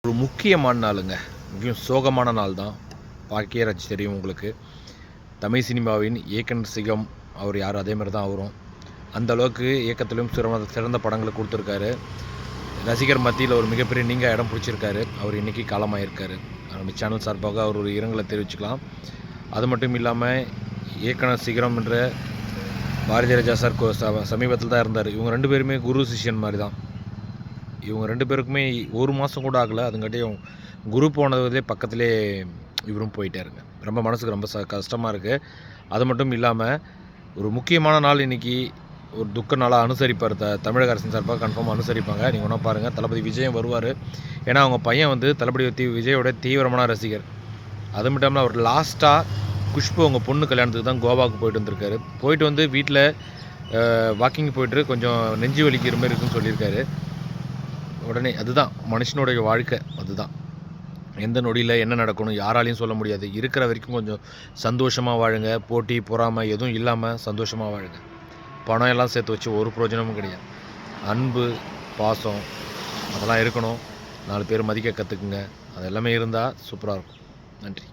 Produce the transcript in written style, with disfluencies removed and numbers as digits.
ஒரு முக்கியமான நாளுங்க. மிகவும் சோகமான நாள் தான். பாக்கியராஜ் தெரியும் உங்களுக்கு. தமிழ் சினிமாவின் இயக்குனர் சிகம் அவர் யாரும் அதே மாதிரி தான் அவரும். அந்த அளவுக்கு இயக்கத்திலும் சிறந்த படங்களை கொடுத்துருக்காரு. ரசிகர் மத்தியில் ஒரு மிகப்பெரிய இடம் பிடிச்சிருக்காரு. அவர் இன்றைக்கி காலமாயிருக்காரு. நம்ம சேனல் சார்பாக அவர் ஒரு இரங்கலை தெரிவிச்சுக்கலாம். அது மட்டும் இல்லாமல் இயக்குனர் சிகரம் என்ற பாரதி ராஜா சார் சமீபத்தில் தான் இருந்தார். இவங்க 2 பேருமே குரு சிஷ்யன் மாதிரி தான். இவங்க 2 பேருக்குமே 1 மாதம் கூட ஆகலை. அதுங்காட்டியும் குரு போனதுலேயே பக்கத்திலே இவரும் போயிட்டாருங்க. ரொம்ப மனசுக்கு ரொம்ப கஷ்டமாக இருக்குது. அது மட்டும் இல்லாமல் ஒரு முக்கியமான நாள் இன்றைக்கி ஒரு துக்க நாளாக அனுசரிப்பார். தமிழக அரசின் சார்பாக கன்ஃபார்மாக அனுசரிப்பாங்க. நீங்கள் ஒன்றா பாருங்கள், தளபதி விஜயம் வருவார். ஏன்னா அவங்க பையன் தளபதி விஜயோட தீவிரமான ரசிகர். அது மட்டும் இல்லாமல் அவர் லாஸ்ட்டாக குஷ்பு அவங்க பொண்ணு கல்யாணத்துக்கு தான் கோவாவுக்கு போயிட்டு வந்திருக்காரு. போயிட்டு வீட்டில் வாக்கிங் போய்ட்டு கொஞ்சம் நெஞ்சு வலிக்கிற மாதிரி இருக்குன்னு சொல்லியிருக்காரு. உடனே அதுதான் மனுஷனுடைய வாழ்க்கை. அதுதான் எந்த நொடியில் என்ன நடக்கணும் யாராலையும் சொல்ல முடியாது. இருக்கிற வரைக்கும் கொஞ்சம் சந்தோஷமாக வாழுங்க. போட்டி பொறாமை எதுவும் இல்லாமல் சந்தோஷமாக வாழுங்க. பணம் எல்லாம் சேர்த்து வச்சு ஒரு பிரயோஜனமும் கிடையாது. அன்பு, பாசம் அதெல்லாம் இருக்கணும். 4 பேர் மதிக்க கற்றுக்குங்க. அது எல்லாமே இருந்தால் சூப்பராக இருக்கும். நன்றி.